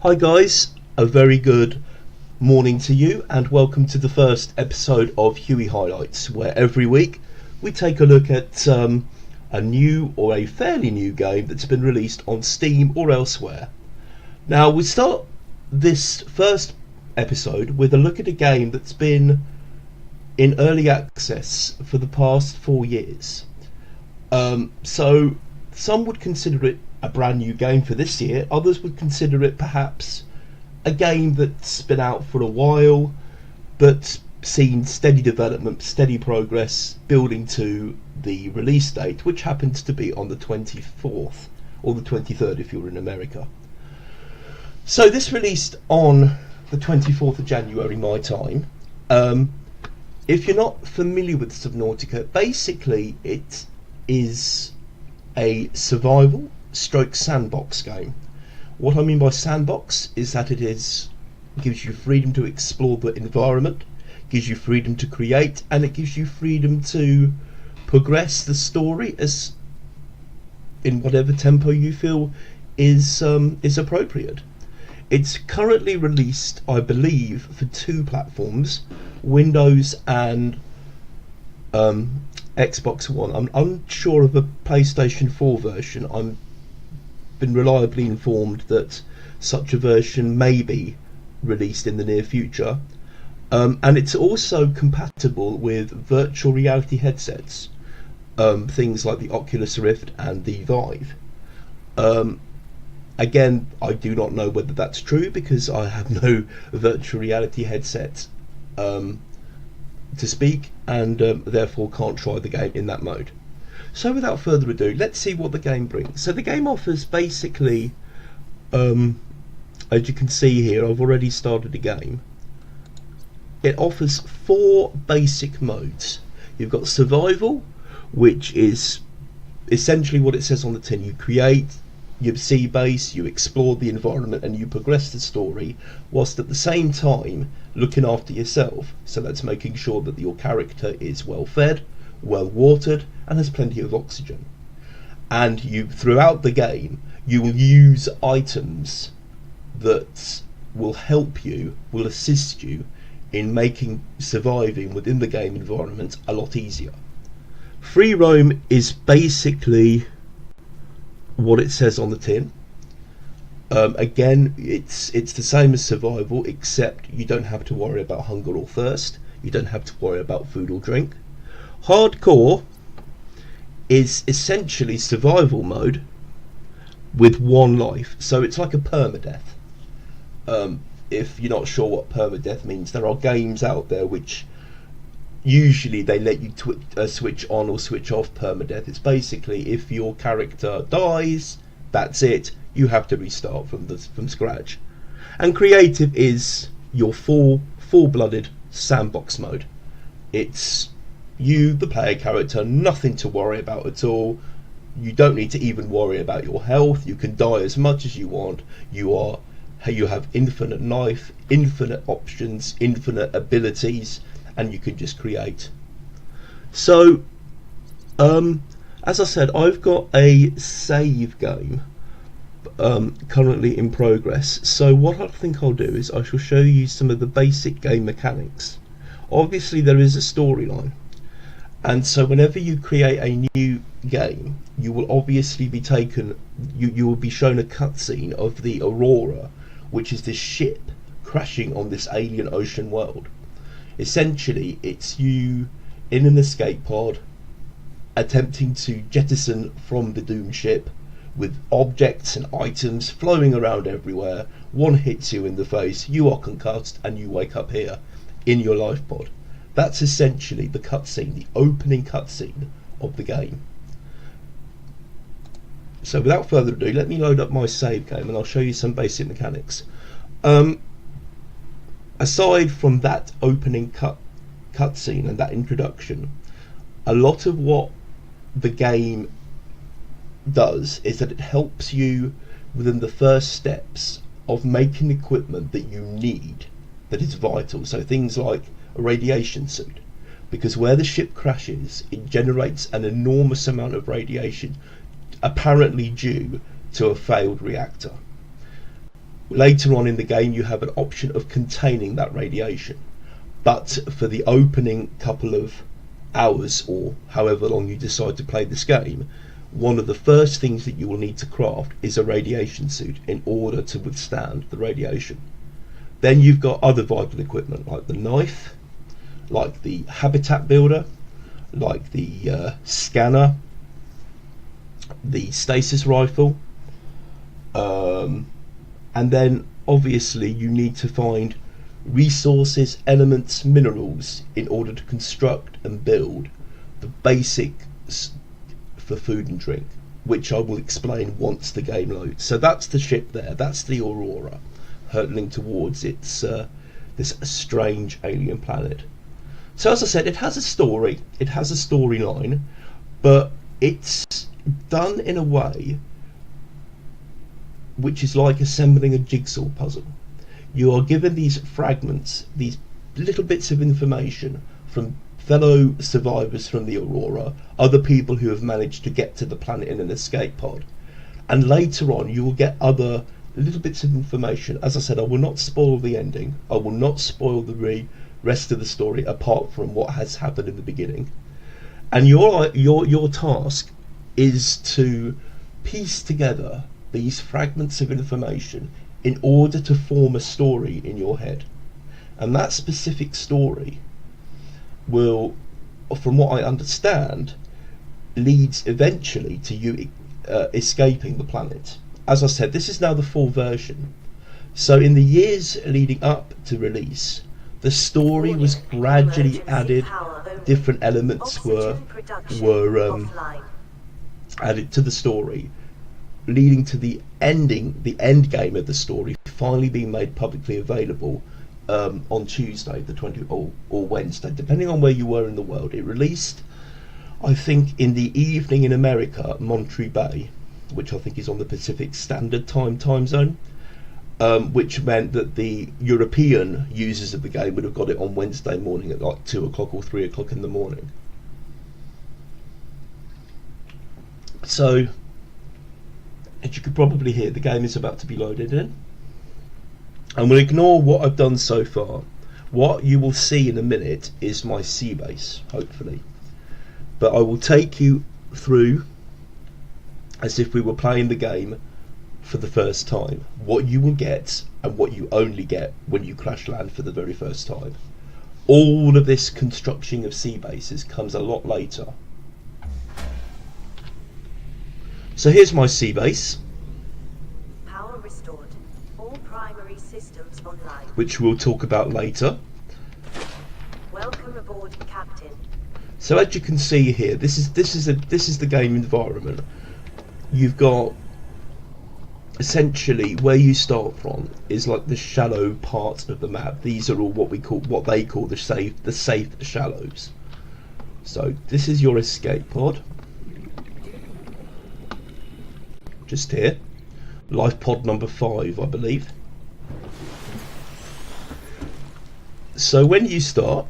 Hi guys, a very good morning to you and welcome to the first episode of Huey Highlights, where every week we take a look at a new or a fairly new game that's been released on Steam or elsewhere. Now we start this first episode with a look at a game that's been in early access for the past 4 years. So some would consider it a brand new game for this year, others would consider it perhaps a game that's been out for a while but seen steady development, steady progress building to the release date, which happens to be on the 24th or the 23rd if you're in America. So this released on the 24th of January my time. If you're not familiar with Subnautica, basically it is a survival stroke sandbox game. What I mean by sandbox is that gives you freedom to explore the environment, gives you freedom to create, and it gives you freedom to progress the story as in whatever tempo you feel is appropriate. It's currently released, I believe, for 2 platforms, Windows and Xbox One. I'm unsure of a PlayStation 4 version. I'm been reliably informed that such a version may be released in the near future, and it's also compatible with virtual reality headsets, things like the Oculus Rift and the Vive. Again, I do not know whether that's true because I have no virtual reality headset to speak, and therefore can't try the game in that mode. So without further ado, let's see what the game brings. So the game offers basically, as you can see here, I've already started a game. It offers 4 basic modes. You've got survival, which is essentially what it says on the tin. You create your sea base, you explore the environment, and you progress the story, whilst at the same time looking after yourself. So that's making sure that your character is well fed, well watered, and has plenty of oxygen. And you, throughout the game, you will use items that will help you, will assist you in making surviving within the game environment a lot easier. Free roam is basically what it says on the tin. Again, it's the same as survival, except you don't have to worry about hunger or thirst. You don't have to worry about food or drink. Hardcore is essentially survival mode with 1 life, so it's like a permadeath. If you're not sure what permadeath means, there are games out there which usually they let you switch on or switch off permadeath. It's basically if your character dies, that's it. You have to restart from scratch. And creative is your full-blooded sandbox mode. It's you, the player character, nothing to worry about at all. You don't need to even worry about your health. You can die as much as you want. You have infinite life, infinite options, infinite abilities, and you can just create. So, as I said, I've got a save game currently in progress. So what I think I'll do is I shall show you some of the basic game mechanics. Obviously there is a storyline, and so whenever you create a new game, you will obviously be taken, you will be shown a cutscene of the Aurora, which is this ship crashing on this alien ocean world. Essentially it's you in an escape pod attempting to jettison from the doomed ship with objects and items flowing around everywhere. One hits you in the face, you are concussed, and you wake up here in your life pod. That's essentially the cutscene, the opening cutscene of the game. So without further ado, let me load up my save game and I'll show you some basic mechanics. Aside from that opening cutscene and that introduction, a lot of what the game does is that it helps you within the first steps of making equipment that you need, that is vital. So things like a radiation suit, because where the ship crashes it generates an enormous amount of radiation, apparently due to a failed reactor. Later on in the game you have an option of containing that radiation, but for the opening couple of hours or however long you decide to play this game, one of the first things that you will need to craft is a radiation suit in order to withstand the radiation. Then you've got other vital equipment like the knife, like the habitat builder, like the scanner, the stasis rifle, and then obviously you need to find resources, elements, minerals in order to construct and build the basics for food and drink, which I will explain once the game loads. So that's the ship there, that's the Aurora hurtling towards its this strange alien planet. So as I said, it has a story, it has a storyline, but it's done in a way which is like assembling a jigsaw puzzle. You are given these fragments, these little bits of information from fellow survivors from the Aurora, other people who have managed to get to the planet in an escape pod, and later on you will get other little bits of information. As I said, I will not spoil the ending, I will not spoil the rest of the story apart from what has happened in the beginning, and your task is to piece together these fragments of information in order to form a story in your head. And that specific story will, from what I understand, leads eventually to you escaping the planet. As I said, this is now the full version. So in the years leading up to release, the story was gradually added, different elements were added to the story, leading to the end game of the story finally being made publicly available on Tuesday the 20th or Wednesday, depending on where you were in the world. It released, I think, in the evening in America, Monterey Bay, which I think is on the Pacific Standard Time zone, which meant that the European users of the game would have got it on Wednesday morning at like 2 o'clock or 3 o'clock in the morning. So, as you could probably hear, the game is about to be loaded in. I'm going to ignore what I've done so far. What you will see in a minute is my sea base, hopefully. But I will take you through as if we were playing the game for the first time. What you will get and what you only get when you crash land for the very first time. All of this construction of sea bases comes a lot later. So here's my sea base, power restored, all primary systems online, which we'll talk about later. Welcome aboard, Captain. So as you can see here, this is the game environment. You've got essentially where you start from is like the shallow parts of the map. These are all what they call the safe shallows. So this is your escape pod. Just here, life pod number 5, I believe. So when you start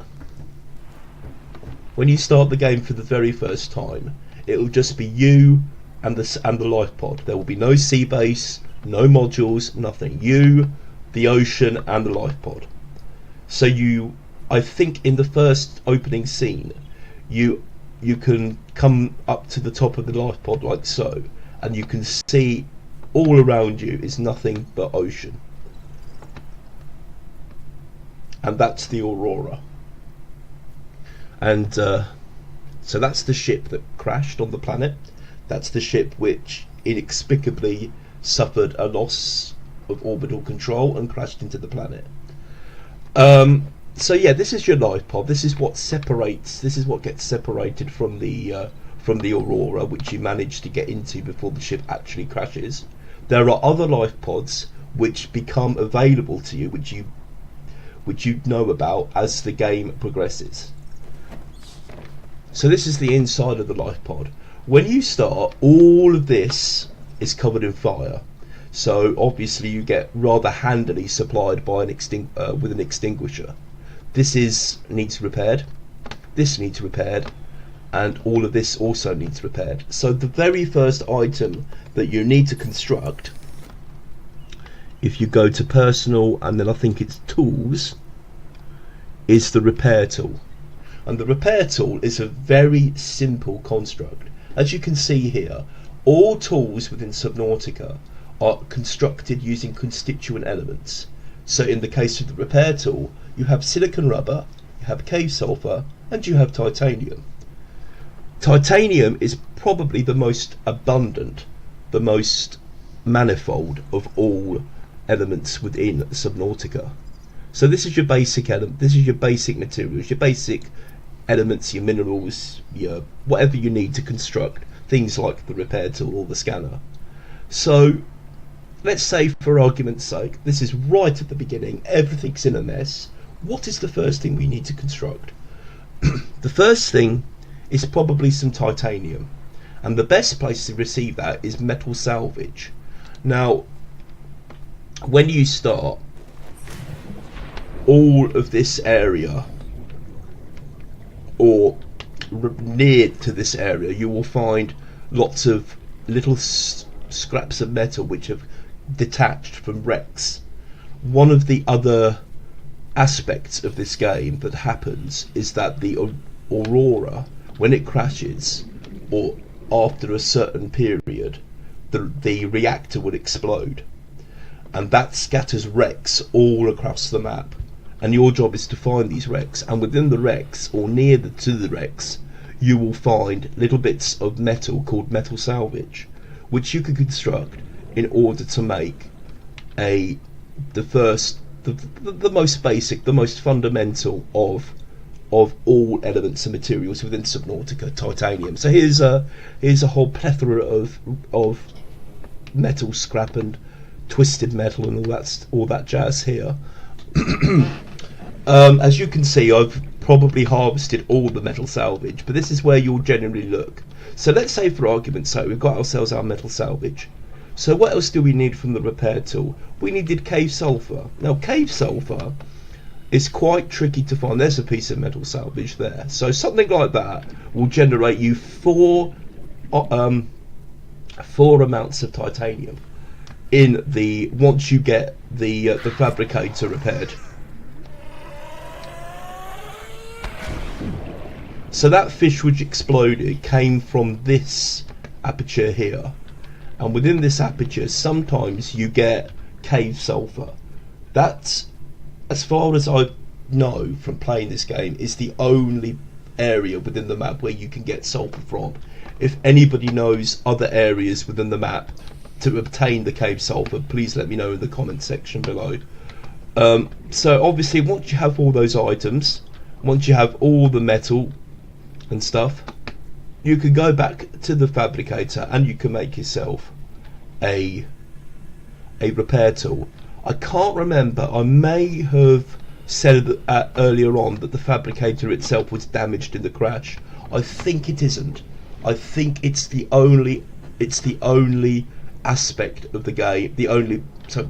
the game for the very first time, it will just be you and the life pod. There will be no sea base, no modules, nothing. You, the ocean, and the life pod. So I think in the first opening scene, you can come up to the top of the life pod like so, and you can see all around you is nothing but ocean. And that's the Aurora. And so that's the ship that crashed on the planet. That's the ship which inexplicably suffered a loss of orbital control and crashed into the planet. So yeah, this is your life pod. This is what gets separated from the Aurora, which you manage to get into before the ship actually crashes. There are other life pods which become available to you, which you know about as the game progresses. So this is the inside of the life pod. When you start, all of this is covered in fire. So obviously you get rather handily supplied by with an extinguisher. This needs repaired. This needs repaired. And all of this also needs repaired. So the very first item that you need to construct if you go to personal and then I think it's tools, is the repair tool. And the repair tool is a very simple construct. As you can see here, all tools within Subnautica are constructed using constituent elements. So in the case of the repair tool, you have silicon rubber, you have cave sulfur, and you have titanium. Titanium is probably the most abundant, the most manifold of all elements within Subnautica. So this is your basic element, this is your basic materials, your basic elements, your minerals, your whatever you need to construct things like the repair tool or the scanner. So let's say, for argument's sake, this is right at the beginning, everything's in a mess. What is the first thing we need to construct? The first thing is probably some titanium, and the best place to receive that is metal salvage. Now, when you start, all of this area, or near to this area, you will find lots of little scraps of metal which have detached from wrecks. One of the other aspects of this game that happens is that the Aurora, when it crashes, or after a certain period, the reactor would explode, and that scatters wrecks all across the map, and your job is to find these wrecks, and within the wrecks, or near to the wrecks, you will find little bits of metal called metal salvage, which you can construct in order to make the most basic, the most fundamental of all elements and materials within Subnautica, titanium. So here's a whole plethora of metal scrap and twisted metal and all that jazz here. As you can see, I've probably harvested all the metal salvage, but this is where you'll generally look. So let's say, for argument's sake, we've got ourselves our metal salvage. So what else do we need from the repair tool? We needed cave sulfur. Now, cave sulfur is quite tricky to find. There's a piece of metal salvage there. So something like that will generate you four amounts of titanium once you get the fabricator repaired. So that fish which exploded came from this aperture here, and within this aperture sometimes you get cave sulfur. That's, as far as I know from playing this game, is the only area within the map where you can get sulfur from. If anybody knows other areas within the map to obtain the cave sulfur, please let me know in the comment section below. So obviously, once you have all those items, once you have all the metal and stuff, you can go back to the fabricator and you can make yourself a repair tool. I can't remember, I may have said earlier on that the fabricator itself was damaged in the crash. I think it isn't. I think it's the only aspect of the game, the only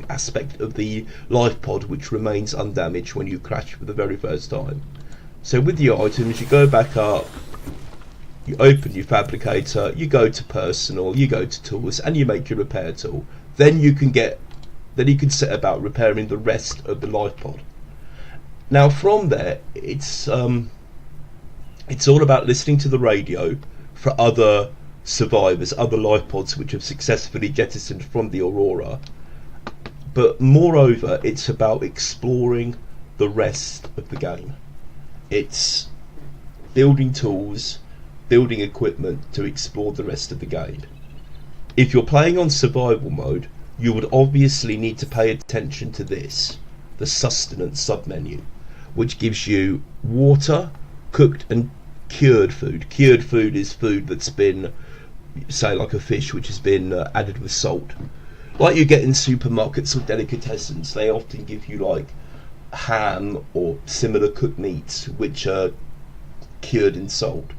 aspect of the life pod which remains undamaged when you crash for the very first time. So with your items, you go back up, you open your fabricator, you go to personal, you go to tools, and you make your repair tool. Then you can set about repairing the rest of the life pod. Now from there, it's all about listening to the radio for other survivors, other life pods which have successfully jettisoned from the Aurora. But moreover, it's about exploring the rest of the game. It's building tools, building equipment to explore the rest of the game. If you're playing on survival mode, you would obviously need to pay attention to this, the sustenance submenu, which gives you water, cooked and cured food. Cured food is food that's been, say, like a fish which has been added with salt. Like you get in supermarkets or delicatessens, they often give you like ham or similar cooked meats which are cured in salt,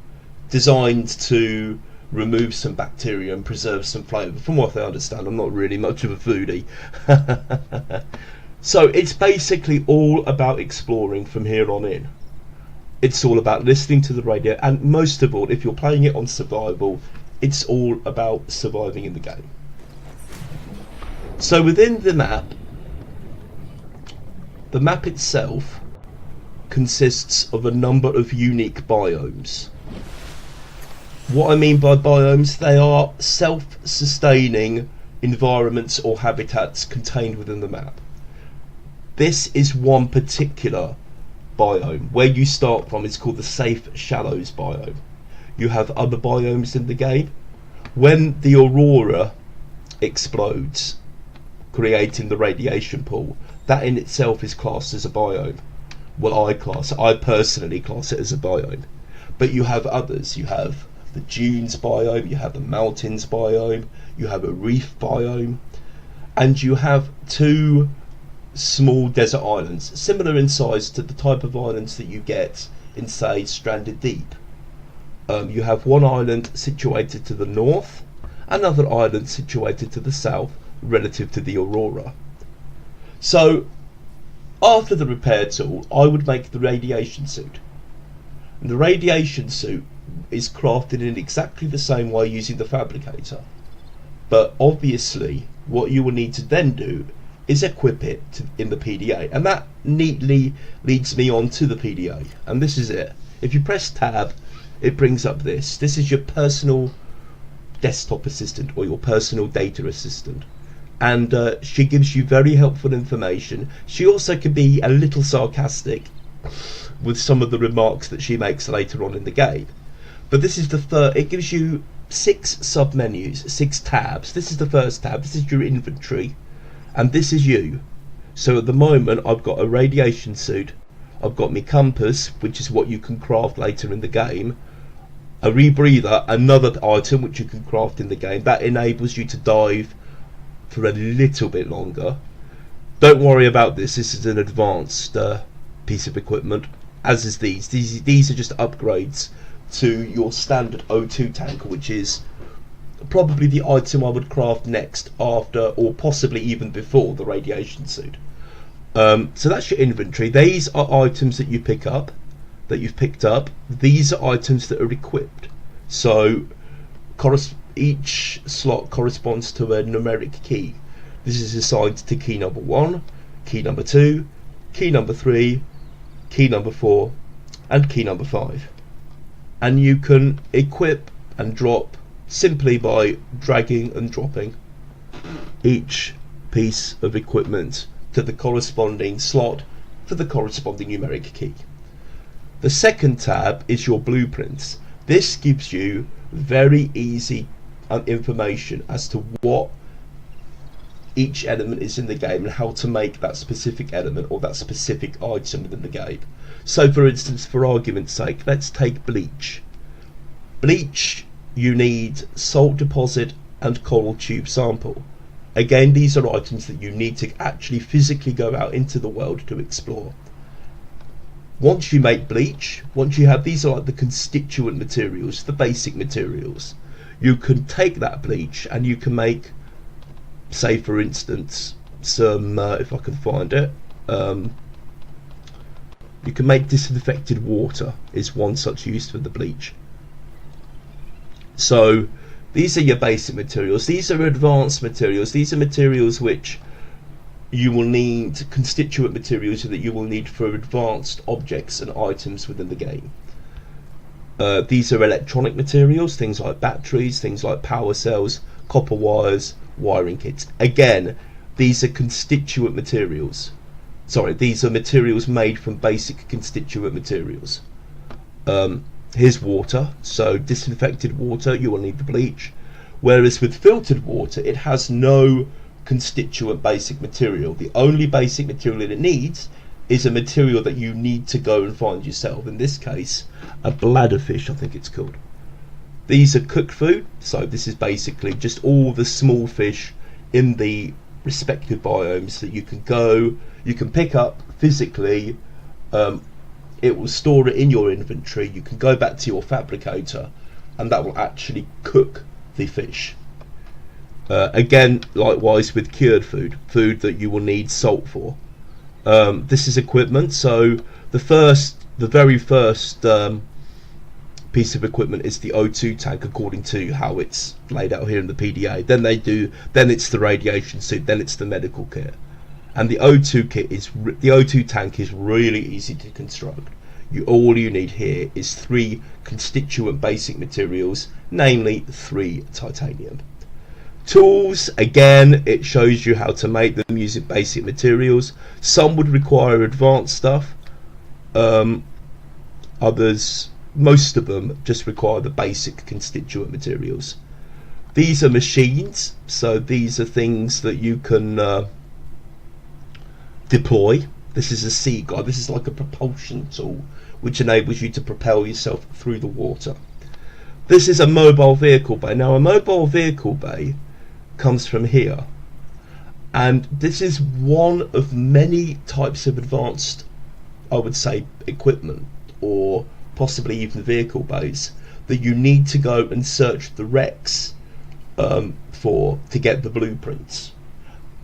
designed to remove some bacteria and preserve some flavour. From what I understand, I'm not really much of a foodie. So it's basically all about exploring from here on in. It's all about listening to the radio, and most of all, if you're playing it on survival, it's all about surviving in the game. So within the map, the map itself consists of a number of unique biomes. What I mean by biomes, they are self-sustaining environments or habitats contained within the map. This is one particular biome. Where you start from is called the Safe Shallows biome. You have other biomes in the game. When the aurora explodes, creating the radiation pool, that in itself is classed as a biome. Well, I personally class it as a biome. But you have others. You have the dunes biome, you have the mountains biome, you have a reef biome, and you have two small desert islands, similar in size to the type of islands that you get in, say, Stranded Deep. You have one island situated to the north, another island situated to the south, relative to the aurora. So, after the repair tool, I would make the radiation suit. And the radiation suit is crafted in exactly the same way using the fabricator. But obviously, what you will need to then do is equip it in the PDA. And that neatly leads me on to the PDA. And this is it. If you press tab, it brings up this. This is your personal desktop assistant or your personal data assistant. And she gives you very helpful information. She also can be a little sarcastic with some of the remarks that she makes later on in the game. But this is the third. It gives you 6 sub-menus, 6 tabs. This is the first tab. This is your inventory. And this is you. So at the moment, I've got a radiation suit. I've got my compass, which is what you can craft later in the game. A rebreather, another item which you can craft in the game. That enables you to dive for a little bit longer. Don't worry about this. This is an advanced piece of equipment, as is these. These are just upgrades to your standard O2 tank, which is probably the item I would craft next after, or possibly even before, the radiation suit. So that's your inventory. These are items that you pick up, that you've picked up. These are items that are equipped. So each slot corresponds to a numeric key. This is assigned to key number 1, key number 2, key number 3, key number 4, and key number 5. And you can equip and drop simply by dragging and dropping each piece of equipment to the corresponding slot for the corresponding numeric key. The second tab is your blueprints. This gives you very easy information as to what each element is in the game and how to make that specific element or that specific item within the game. So for instance, for argument's sake, let's take bleach. Bleach, you need salt deposit and coral tube sample. Again, these are items that you need to actually physically go out into the world to explore. Once you make bleach, once you have, these are like the constituent materials, the basic materials, you can take that bleach and you can make, say for instance, some, if I can find it, you can make disinfected water is one such use for the bleach. So these are your basic materials. These are advanced materials. These are materials which you will need, constituent materials that you will need for advanced objects and items within the game. These are electronic materials, things like batteries, things like power cells, copper wires, wiring kits. Again, these are constituent materials. Sorry, these are materials made from basic constituent materials. Here's water, so disinfected water, you will need the bleach. Whereas with filtered water, it has no constituent basic material. The only basic material it needs is a material that you need to go and find yourself. In this case, a bladderfish, I think it's called. These are cooked food, so this is basically just all the small fish in the respective biomes that you can pick up physically. It will store it in your inventory. You can go back to your fabricator and that will actually cook the fish. Again, likewise with cured food that you will need salt for. This is equipment, so the very first piece of equipment is the O2 tank, according to how it's laid out here in the PDA. Then it's the radiation suit, then it's the medical kit. And the O2 kit is the O2 tank is really easy to construct. All you need here is 3 constituent basic materials, namely 3 titanium. Tools, again, it shows you how to make them using basic materials. Some would require advanced stuff. Others, most of them, just require the basic constituent materials. These are machines, so these are things that you can deploy. This is a sea guide. This is like a propulsion tool which enables you to propel yourself through the water. This is a mobile vehicle bay. Now, a mobile vehicle bay comes from here, and this is one of many types of advanced, I would say, equipment, or possibly even vehicle bays, that you need to go and search the wrecks for to get the blueprints.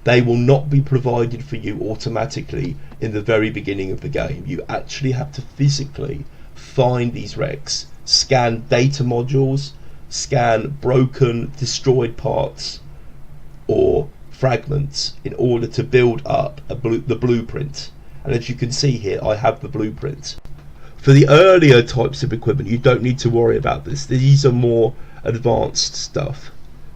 They will not be provided for you automatically in the very beginning of the game. You actually have to physically find these wrecks, scan data modules, scan broken, destroyed parts or fragments in order to build up the blueprint. And as you can see here, I have the blueprint. For the earlier types of equipment, you don't need to worry about this. These are more advanced stuff.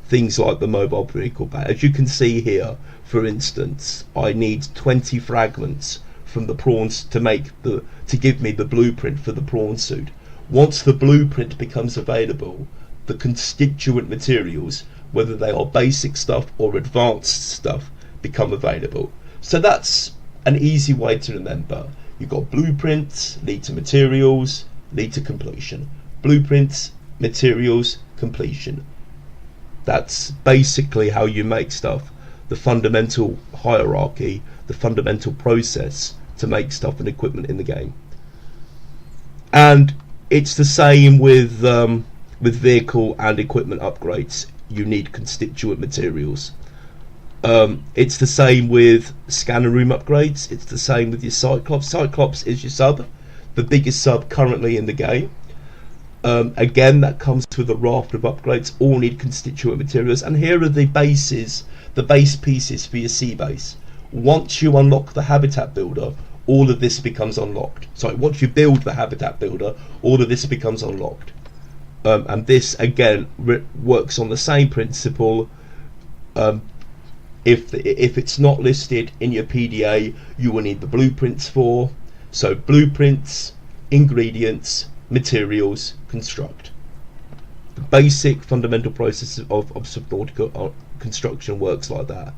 Things like the mobile vehicle bay. As you can see here, for instance, I need 20 fragments from the prawns to give me the blueprint for the prawn suit. Once the blueprint becomes available, the constituent materials, whether they are basic stuff or advanced stuff, become available. So that's an easy way to remember. You've got blueprints, lead to materials, lead to completion. Blueprints, materials, completion. That's basically how you make stuff. The fundamental hierarchy, the fundamental process to make stuff and equipment in the game. And it's the same with vehicle and equipment upgrades. You need constituent materials. It's the same with scanner room upgrades. It's the same with your Cyclops. Cyclops is your sub, the biggest sub currently in the game. Again, that comes with a raft of upgrades. All need constituent materials, and here are the bases, the base pieces for your sea base. Once you unlock the habitat builder, all of this becomes unlocked. Sorry, once you build the habitat builder, all of this becomes unlocked. And this again works on the same principle. If it's not listed in your PDA, you will need the blueprints for. So blueprints, ingredients, materials, construct. The basic fundamental process of Subnautica construction works like that.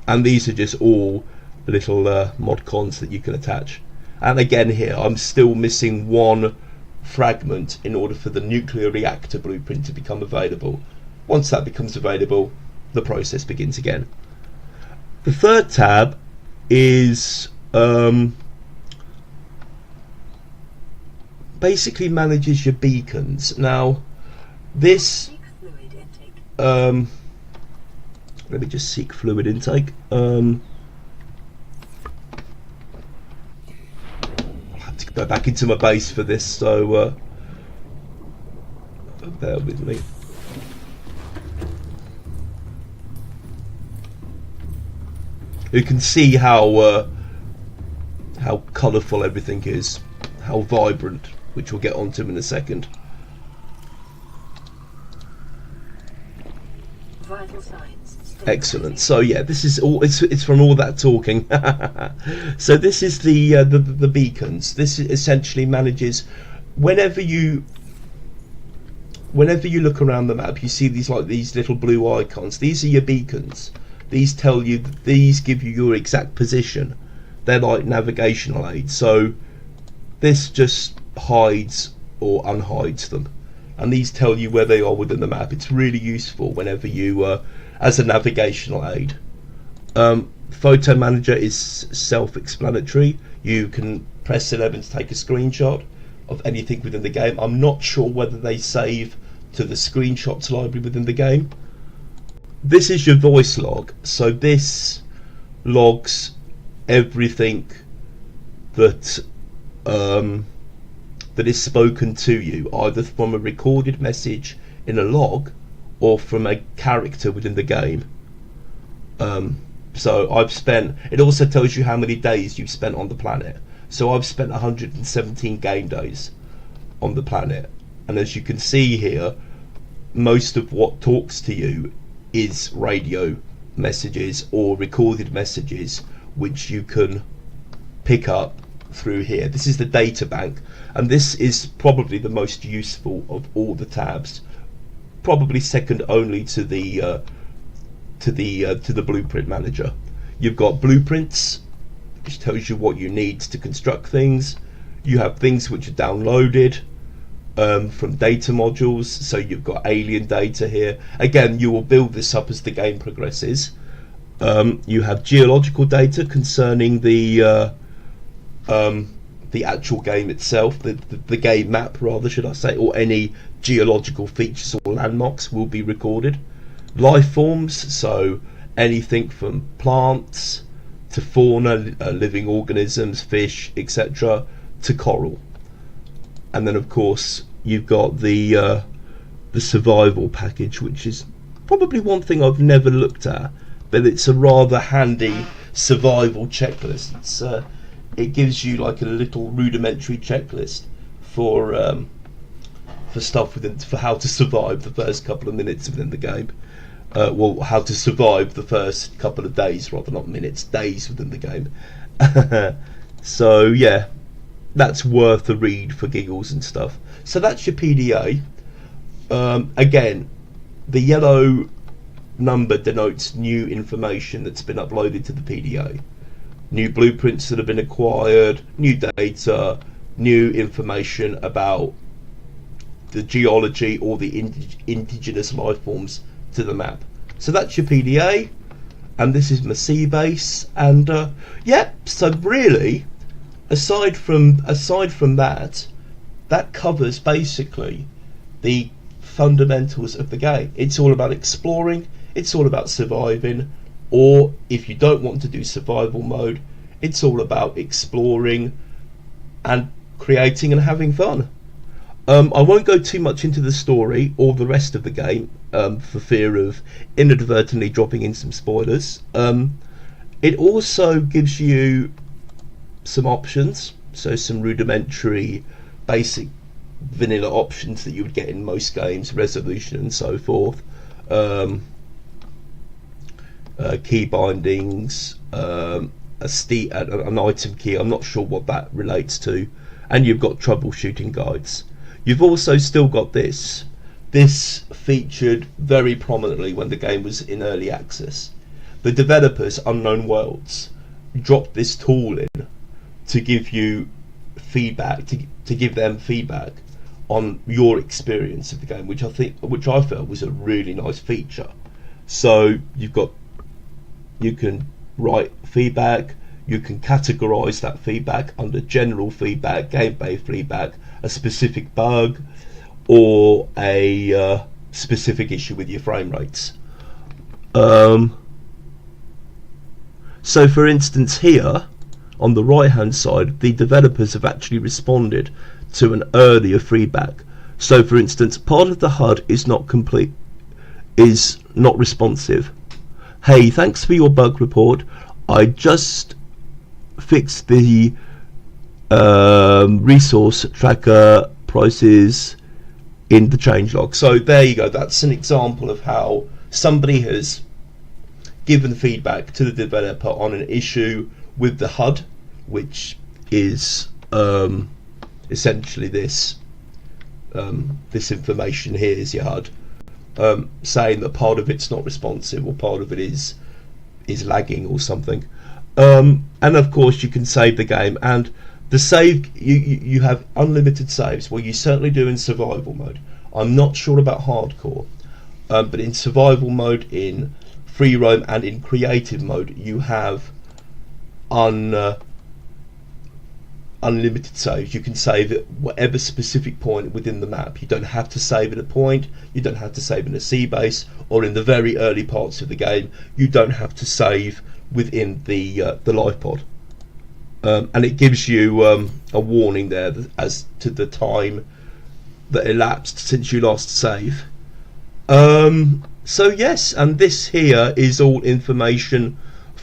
And these are just all little mod cons that you can attach. And again here, I'm still missing one fragment in order for the nuclear reactor blueprint to become available. Once that becomes available, the process begins again. The third tab is basically manages your beacons. Now this let me just seek fluid intake. I'll have to go back into my base for this, so bear with me. You can see how colourful everything is, how vibrant, which we'll get onto in a second. Vital signs. Excellent. So yeah, this is all. It's from all that talking. So this is the beacons. This essentially manages whenever you look around the map, you see these little blue icons. These are your beacons. These tell you, these give you your exact position. They're like navigational aids. So this just hides or unhides them, and these tell you where they are within the map. It's really useful whenever you, as a navigational aid. Photo manager is self-explanatory. You can press 11 to take a screenshot of anything within the game. I'm not sure whether they save to the screenshots library within the game. This is your voice log, so this logs everything that that is spoken to you, either from a recorded message in a log or from a character within the game. So I've spent, it also tells you how many days you've spent on the planet. So I've spent 117 game days on the planet, and as you can see here, most of what talks to you is radio messages or recorded messages, which you can pick up through here. This is the data bank, and this is probably the most useful of all the tabs, probably second only to the blueprint manager. You've got blueprints, which tells you what you need to construct things. You have things which are downloaded from data modules, so you've got alien data here. Again, you will build this up as the game progresses. You have geological data concerning the actual game itself, the game map rather, should I say, or any geological features or landmarks will be recorded. Life forms, so anything from plants to fauna, living organisms, fish, etc., to coral. And then of course you've got the survival package, which is probably one thing I've never looked at, but it's a rather handy survival checklist. It gives you like a little rudimentary checklist for stuff for how to survive the first couple of minutes within the game. Well, how to survive the first couple of days, rather, not minutes, days within the game. So yeah, that's worth a read for giggles and stuff. So that's your PDA. Again, the yellow number denotes new information that's been uploaded to the PDA. New blueprints that have been acquired, new data, new information about the geology or the indigenous life forms to the map. So that's your PDA, and this is my sea base. And yeah, so really, aside from that covers basically the fundamentals of the game. It's all about exploring, it's all about surviving, or if you don't want to do survival mode, it's all about exploring and creating and having fun. I won't go too much into the story or the rest of the game for fear of inadvertently dropping in some spoilers. It also gives you some options, so some rudimentary basic vanilla options that you would get in most games, resolution and so forth, key bindings, an item key, I'm not sure what that relates to, and you've got troubleshooting guides. You've also still got this featured very prominently when the game was in early access. The developers, Unknown Worlds, dropped this tool in to give you feedback, to give them feedback on your experience of the game, which I felt was a really nice feature. So you can write feedback, you can categorize that feedback under general feedback, gameplay feedback, a specific bug, or a specific issue with your frame rates. So for instance here on the right hand side, the developers have actually responded to an earlier feedback. So for instance, part of the HUD is not complete, is not responsive. Hey, thanks for your bug report. I just fixed the resource tracker prices in the changelog. So there you go, that's an example of how somebody has given feedback to the developer on an issue with the HUD, which is essentially this information here is your HUD, saying that part of it's not responsive or part of it is lagging or something. And of course you can save the game, and the save, you have unlimited saves. Well, you certainly do in survival mode. I'm not sure about hardcore, but in survival mode, in free roam and in creative mode, you have unlimited saves. You can save at whatever specific point within the map. You don't have to save at a point, you don't have to save in a sea base, or in the very early parts of the game you don't have to save within the life pod. And it gives you a warning there as to the time that elapsed since you last save. So yes, and this here is all information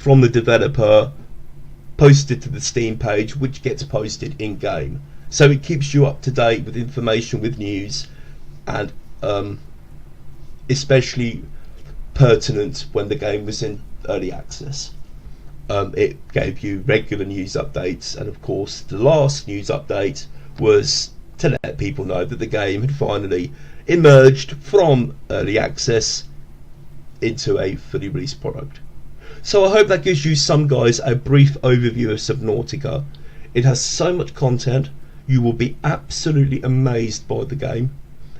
from the developer posted to the Steam page, which gets posted in game. So it keeps you up to date with information, with news, and especially pertinent when the game was in early access. It gave you regular news updates, and of course the last news update was to let people know that the game had finally emerged from early access into a fully released product. So I hope that gives you some guys a brief overview of Subnautica. It has so much content, you will be absolutely amazed by the game.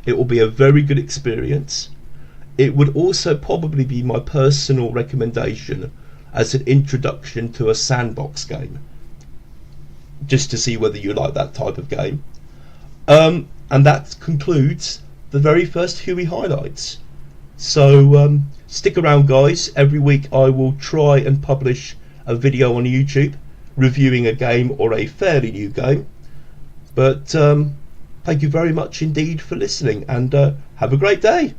It will be a very good experience. It would also probably be my personal recommendation as an introduction to a sandbox game, just to see whether you like that type of game. And that concludes the very first Huey highlights. So stick around guys, every week I will try and publish a video on YouTube reviewing a game or a fairly new game. But thank you very much indeed for listening, and have a great day.